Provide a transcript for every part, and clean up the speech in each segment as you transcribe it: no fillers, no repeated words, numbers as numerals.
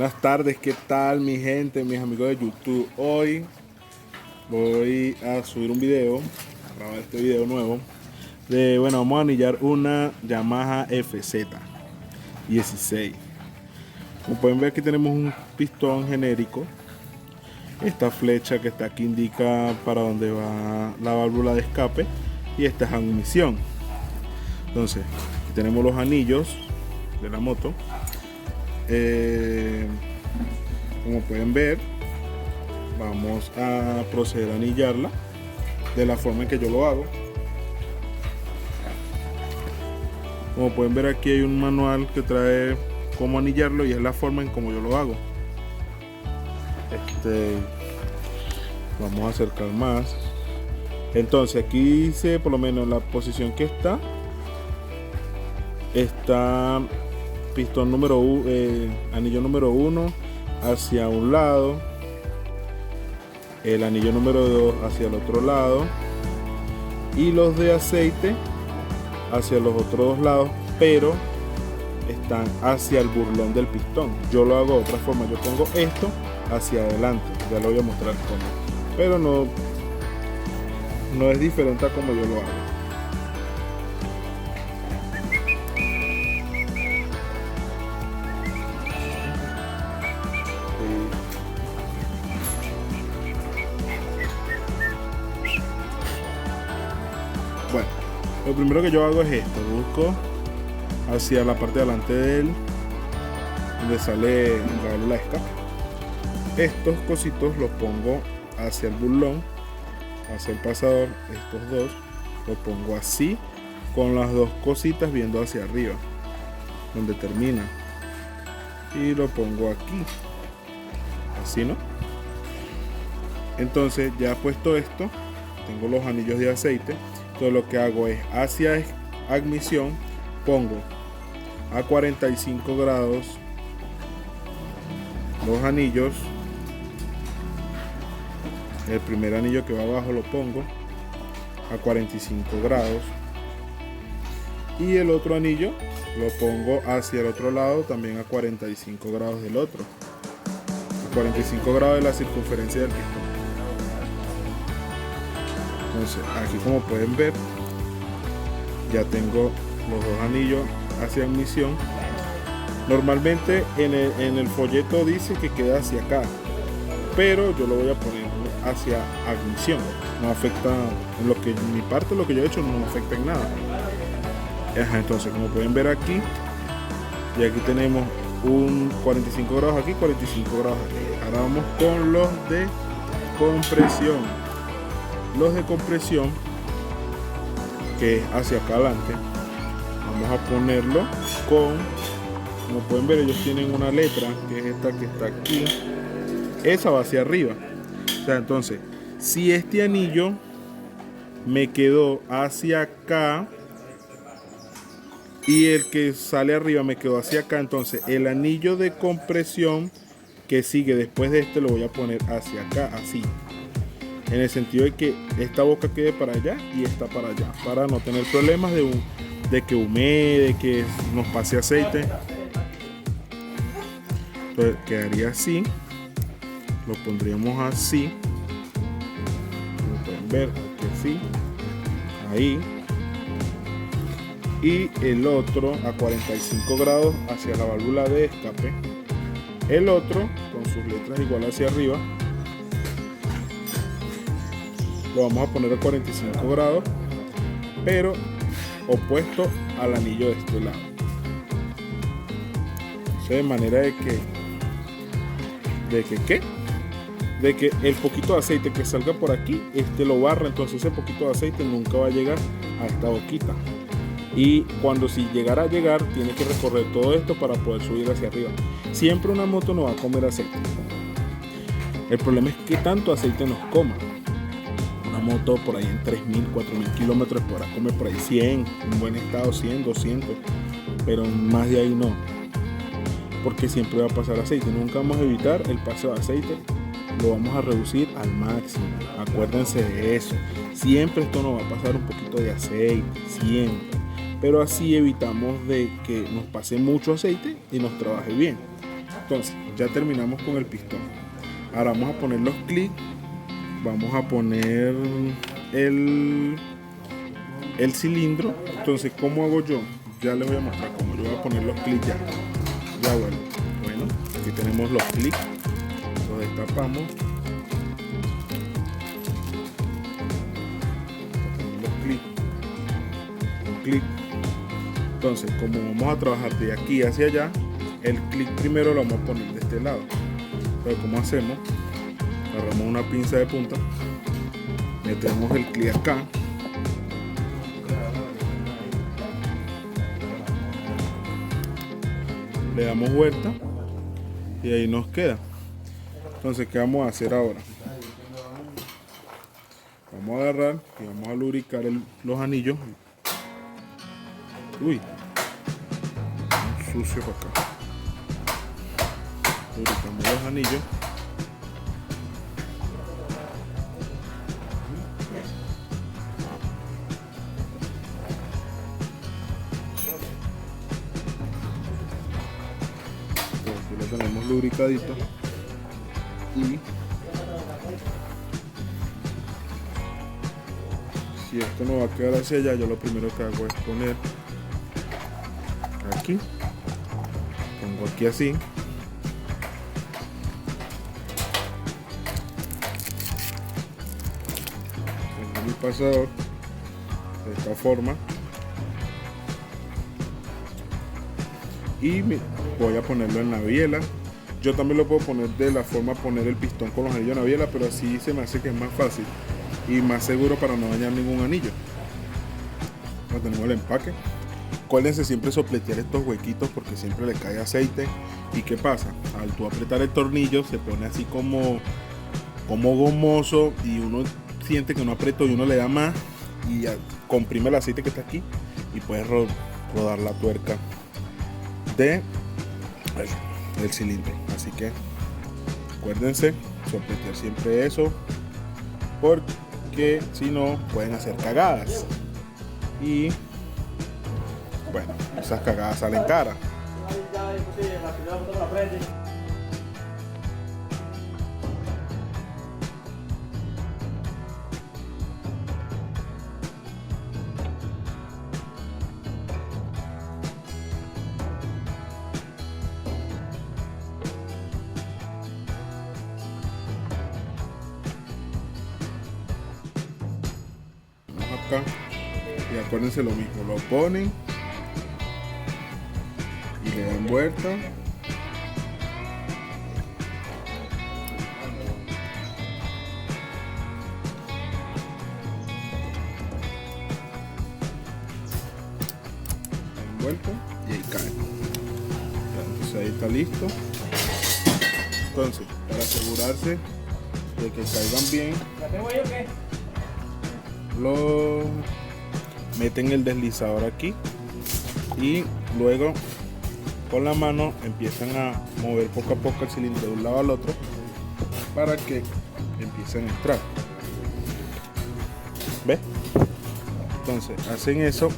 Buenas tardes, ¿qué tal mi gente, mis amigos de YouTube? Hoy voy a subir un video, a grabar este video nuevo vamos a anillar una Yamaha FZ16. Como pueden ver, aquí tenemos un pistón genérico. Esta flecha que está aquí indica para dónde va la válvula de escape y esta es admisión. Entonces, aquí tenemos los anillos de la moto. Como pueden ver, vamos a proceder a anillarla de la forma en que yo lo hago. Como pueden ver, aquí hay un manual que trae cómo anillarlo y es la forma en como yo lo hago. Vamos a acercar más. Entonces aquí dice, por lo menos la posición que está pistón número anillo número 1 hacia un lado, el anillo número 2 hacia el otro lado y los de aceite hacia los otros dos lados, pero están hacia el burlón del pistón. Yo lo hago de otra forma, yo pongo esto hacia adelante, ya lo voy a mostrar cómo, pero no es diferente a como yo lo hago. Bueno, lo primero que yo hago es esto, busco hacia la parte de delante de él, donde sale la válvula de escape. Estos cositos los pongo hacia el burlón, hacia el pasador. Estos dos los pongo así, con las dos cositas viendo hacia arriba, donde termina. Y lo pongo aquí, así, ¿no? Entonces, ya puesto esto, tengo los anillos de aceite. Entonces lo que hago es hacia admisión, pongo a 45 grados los anillos. El primer anillo que va abajo lo pongo a 45 grados y el otro anillo lo pongo hacia el otro lado, también a 45 grados del otro, a 45 grados de la circunferencia del pistón. Entonces aquí, como pueden ver, ya tengo los dos anillos hacia admisión. Normalmente en el folleto dice que queda hacia acá, pero yo lo voy a poner hacia admisión. No afecta en lo que mi parte, lo que yo he hecho, no afecta en nada. Entonces, como pueden ver aquí, y aquí tenemos un 45 grados aquí, 45 grados aquí. Ahora vamos con los de compresión. Los de compresión, que es hacia acá adelante, vamos a ponerlo con, como pueden ver, ellos tienen una letra que es esta que está aquí, esa va hacia arriba. O sea, entonces, si este anillo me quedó hacia acá y el que sale arriba me quedó hacia acá, entonces el anillo de compresión que sigue después de este lo voy a poner hacia acá, así, en el sentido de que esta boca quede para allá y esta para allá, para no tener problemas de que humee, de que nos pase aceite. Entonces quedaría así, lo pondríamos así, como pueden ver, aquí así, ahí, y el otro a 45 grados hacia la válvula de escape, el otro con sus letras igual hacia arriba, lo vamos a poner a 45 grados, pero opuesto al anillo de este lado. Eso de manera de que el poquito de aceite que salga por aquí, lo barra. Entonces ese poquito de aceite nunca va a llegar a esta boquita. Y si llegara a llegar, tiene que recorrer todo esto para poder subir hacia arriba. Siempre una moto no va a comer aceite. El problema es que tanto aceite nos coma. Moto por ahí en 3.000, 4.000 kilómetros podrá comer por ahí 100, en buen estado 100, 200, pero más de ahí no, porque siempre va a pasar aceite. Nunca vamos a evitar el paso de aceite, lo vamos a reducir al máximo. Acuérdense de eso, siempre esto nos va a pasar un poquito de aceite, siempre, pero así evitamos de que nos pase mucho aceite y nos trabaje bien. Entonces ya terminamos con el pistón. Ahora vamos a poner los clics. Vamos a poner el cilindro. Entonces, ¿cómo hago yo? Ya les voy a mostrar cómo. Yo voy a poner los clics ya. Bueno, aquí tenemos los clics. Los destapamos. Un clic. Entonces, como vamos a trabajar de aquí hacia allá, el clic primero lo vamos a poner de este lado. Pero ¿cómo hacemos? Agarramos una pinza de punta, metemos el clic acá, le damos vuelta y ahí nos queda. Entonces, ¿qué vamos a hacer ahora? Vamos a agarrar y vamos a lubricar los anillos. Uy, sucio para acá. Lubricamos los anillos. Aquí lo tenemos lubricadito. Y si esto no va a quedar hacia allá, yo lo primero que hago es poner aquí, pongo aquí así, tengo mi pasador de esta forma y voy a ponerlo en la biela. Yo también lo puedo poner de la forma poner el pistón con los anillos en la biela, pero así se me hace que es más fácil y más seguro para no dañar ningún anillo. Ya tenemos el empaque. Acuérdense siempre sopletear estos huequitos porque siempre le cae aceite. ¿Y qué pasa? Al tú apretar el tornillo se pone así como gomoso y uno siente que no apretó y uno le da más y comprime el aceite que está aquí y puedes rodar la tuerca del cilindro. Así que acuérdense sopletear siempre eso porque si no pueden hacer cagadas y bueno, esas cagadas salen caras. Vamos acá y acuérdense lo mismo, lo ponen y le dan vuelta. Dan vuelta y ahí cae. Entonces ahí está listo. Entonces, para asegurarse de que caigan bien, lo meten el deslizador aquí y luego con la mano empiezan a mover poco a poco el cilindro de un lado al otro para que empiecen a entrar. ¿Ves? Entonces hacen eso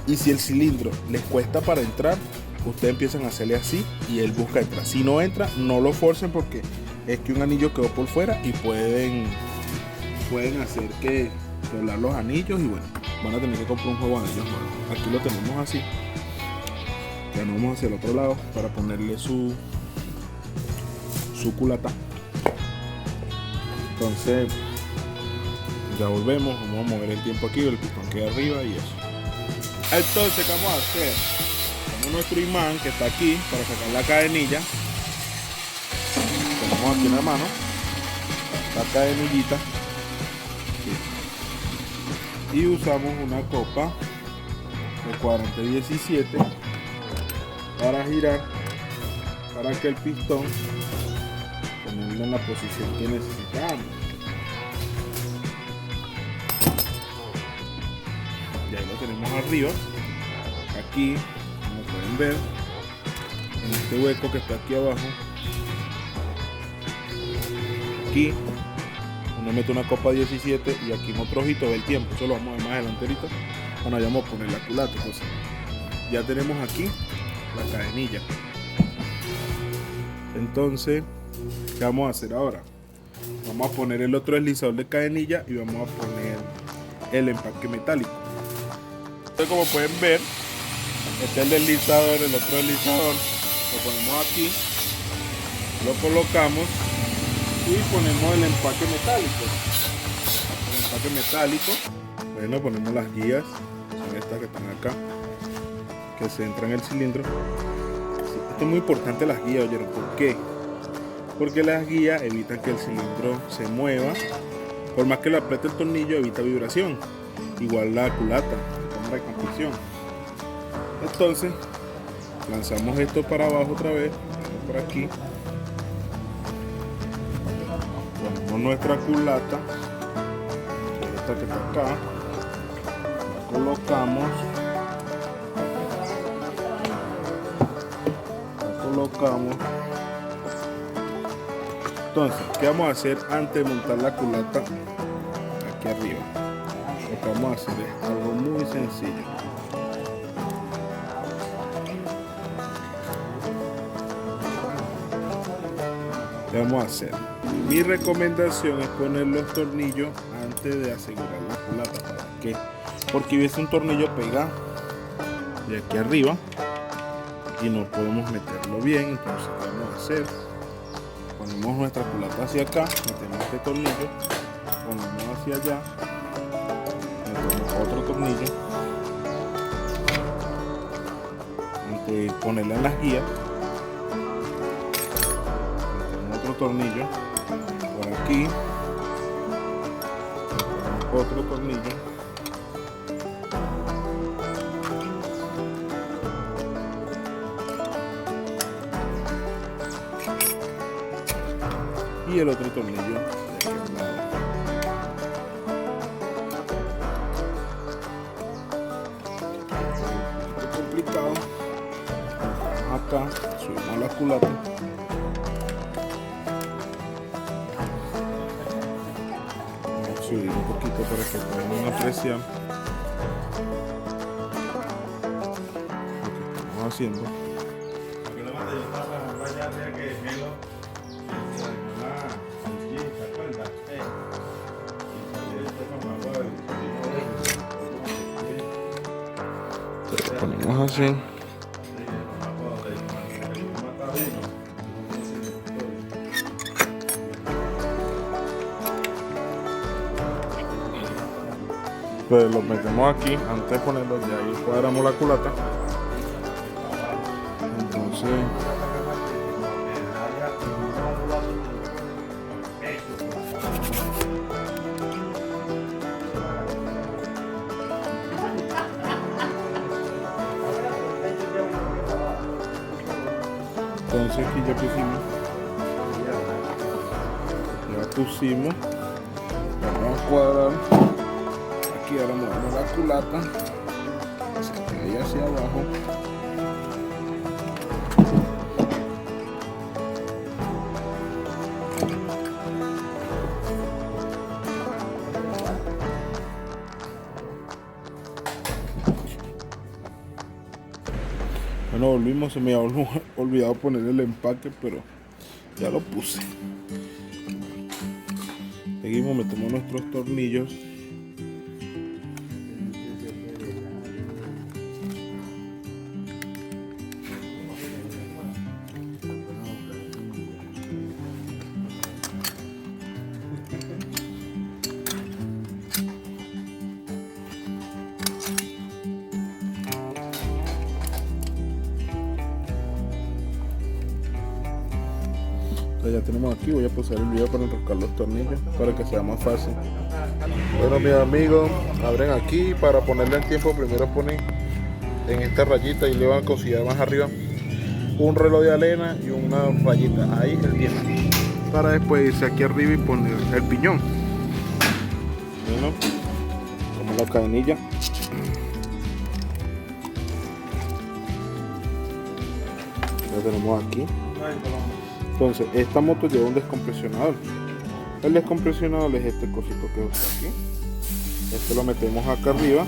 y si el cilindro les cuesta para entrar, ustedes empiezan a hacerle así y él busca entrar. Si no entra, no lo forcen porque es que un anillo quedó por fuera y pueden hacer que doblar los anillos y bueno, van a tener que comprar un juego de anillos nuevo. Aquí lo tenemos así. Ya nos vamos hacia el otro lado para ponerle su culata. Entonces ya volvemos, vamos a mover el tiempo aquí, el pistón queda arriba y eso. Entonces, ¿qué vamos a hacer? Tenemos nuestro imán que está aquí para sacar la cadenilla. Tenemos aquí en la mano la cadenillita y usamos una copa de cuadrante 17 para girar, para que el pistón ponerlo en la posición que necesitamos. Ya lo tenemos arriba, aquí como pueden ver en este hueco que está aquí abajo. Aquí uno mete una copa 17 y aquí en otro ojito ve el tiempo. Eso lo vamos a ver más adelante ahorita cuando vayamos a poner la culata. Entonces ya tenemos aquí la cadenilla. Entonces, ¿qué vamos a hacer ahora? Vamos a poner el otro deslizador de cadenilla y vamos a poner el empaque metálico. Entonces, como pueden ver, este es el deslizador, el otro deslizador, lo ponemos aquí, lo colocamos y ponemos el empaque metálico. El empaque metálico, bueno, ponemos las guías, son estas que están acá, que se entran en el cilindro. Esto es muy importante, las guías, ¿oyeron? ¿Por qué? Porque las guías evitan que el cilindro se mueva. Por más que lo apriete el tornillo, evita vibración. Igual la culata, la cámara de compresión. Entonces, lanzamos esto para abajo otra vez, por aquí. Ponemos nuestra culata, esta que está acá, la colocamos. Entonces, ¿qué vamos a hacer antes de montar la culata aquí arriba? Lo que vamos a hacer es algo muy sencillo. ¿Qué vamos a hacer? Mi recomendación es poner los tornillos antes de asegurar la culata. ¿Para qué? Porque hubiese un tornillo pegado de aquí arriba y no podemos meterlo bien. Entonces, ¿qué vamos a hacer? Ponemos nuestra culata hacia acá, metemos este tornillo, ponemos hacia allá, metemos otro tornillo, antes de ponerla en las guías, metemos otro tornillo por aquí, metemos otro tornillo. Y el otro tornillo de aquel lado. Un poco complicado. Acá subimos la culata. Vamos a subir un poquito para que puedan apreciar lo que estamos haciendo. Lo ponemos así. Pues lo metemos aquí, antes de ponerlo ya ahí cuadramos la culata. Entonces aquí ya pusimos, vamos a cuadrar aquí, ahora movemos la culata hacia ahí, hacia abajo. Bueno, volvimos, se me había olvidado poner el empaque, pero ya lo puse. Seguimos, metemos nuestros tornillos. Ya tenemos aquí, voy a pausar el video para enroscar los tornillos para que sea más fácil. Bueno, mis amigos, abren aquí para ponerle el tiempo. Primero ponen en esta rayita y le van a cosillar más arriba un reloj de arena y una rayita, ahí el tiempo, para después irse aquí arriba y poner el piñón. Bueno, como la cadenilla, ya tenemos aquí. Entonces, esta moto lleva un descompresionador. El descompresionador es este cosito que está aquí. Este lo metemos acá arriba.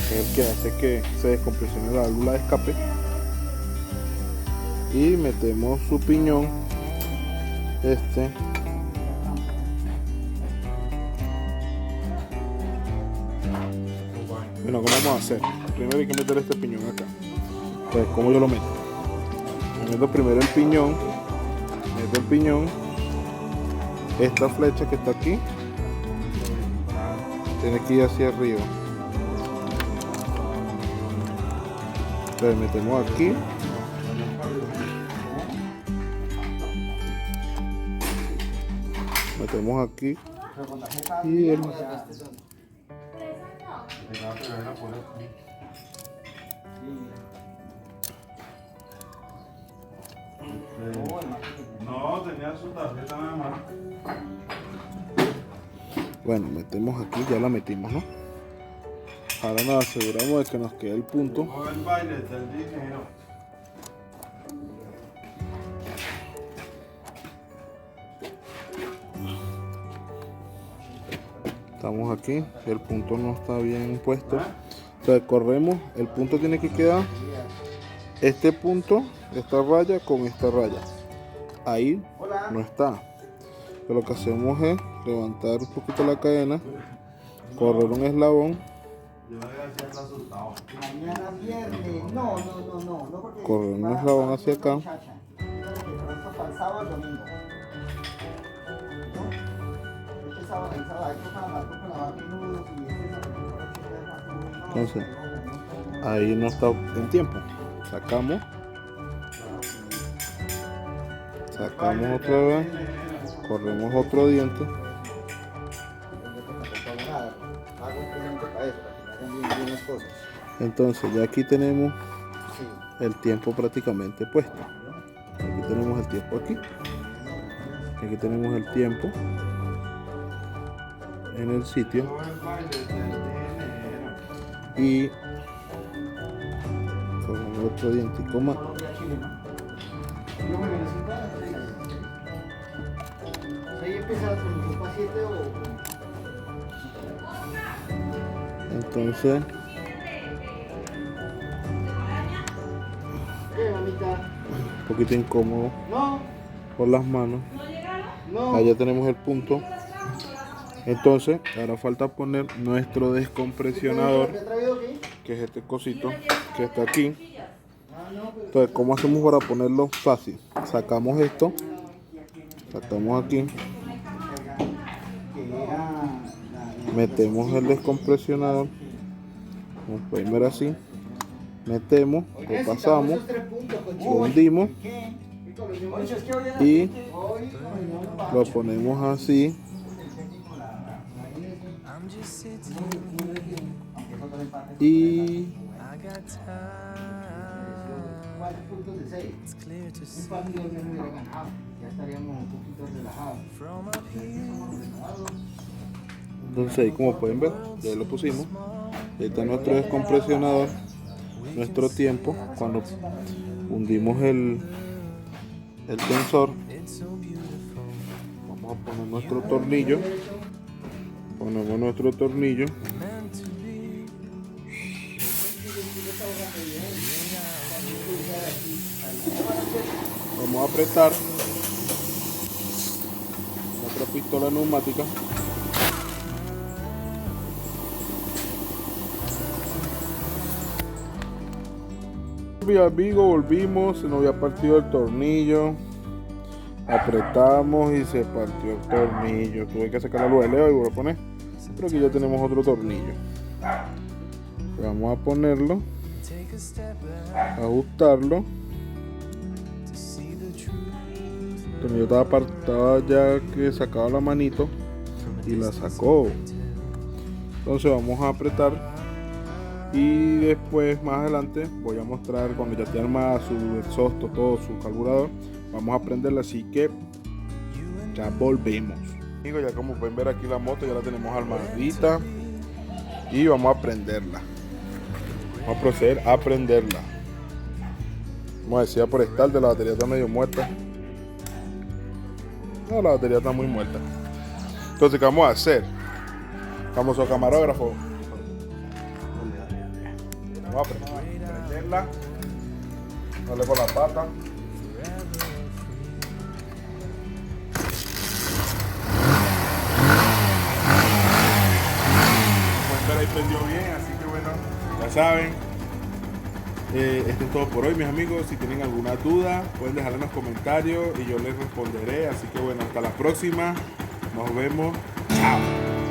Es el que hace que se descompresione la válvula de escape. y metemos su piñón. Bueno, ¿cómo vamos a hacer? Primero hay que meter este piñón acá. Entonces, ¿cómo yo lo meto? Meto primero el piñón, meto el piñón, esta flecha que está aquí tiene que ir hacia arriba. Entonces metemos aquí, metemos aquí y el... No, tenía su tarjeta nada más. Bueno, metemos aquí, ya la metimos, ¿no? Ahora nos aseguramos de que nos quede el punto. O el baile del dinero. Estamos aquí, el punto no está bien puesto. Entonces corremos, el punto tiene que quedar este punto, esta raya con esta raya. Ahí no está. Pero lo que hacemos es levantar un poquito la cadena, correr un eslabón, Mañana viernes. No, porque correr un eslabón hacia acá. para el sábado y domingo. ¿No? Este sábado, el sábado, hay que lavar menudos y Entonces, ahí no está en tiempo. Sacamos otra vez, corremos otro diente. Entonces ya aquí tenemos el tiempo prácticamente puesto. Aquí tenemos el tiempo aquí. Aquí tenemos el tiempo en el sitio. Y con otro dientico más. Entonces un poquito incómodo por las manos. Allá tenemos el punto. Entonces ahora falta poner nuestro descompresionador, que es este cosito que está aquí. Entonces, ¿cómo hacemos para ponerlo fácil? Sacamos esto, sacamos aquí, metemos el descompresionador, como pueden ver así, metemos, lo pasamos, lo hundimos y lo ponemos así. Y entonces ahí, como pueden ver, ya lo pusimos. Ahí está nuestro descompresionador, nuestro tiempo cuando hundimos el tensor. Vamos a poner nuestro tornillo, ponemos nuestro tornillo. Vamos a apretar nuestra pistola neumática. Amigo, volvimos, se nos había partido el tornillo, apretamos y se partió el tornillo. Tuve que sacar la luz de leo y volver a poner, pero aquí ya tenemos otro tornillo. Vamos a ponerlo, ajustarlo. El tornillo estaba apartado ya que sacaba la manito y la sacó. Entonces vamos a apretar. Y después, más adelante, voy a mostrar cuando ya esté armada su exhausto, todo su carburador. Vamos a prenderla, así que ya volvemos. Amigos, ya como pueden ver aquí la moto ya la tenemos armadita y vamos a prenderla. Vamos a proceder a prenderla. Como decía por estar, de la batería está medio muerta. No, la batería está muy muerta. Entonces, ¿qué vamos a hacer? Vamos al camarógrafo. Vamos a prenderla, darle con la pata. salió bien, así que bueno, ya saben. Esto es todo por hoy, mis amigos. Si tienen alguna duda, pueden dejarla en los comentarios y yo les responderé. Así que bueno, hasta la próxima. Nos vemos. Chao.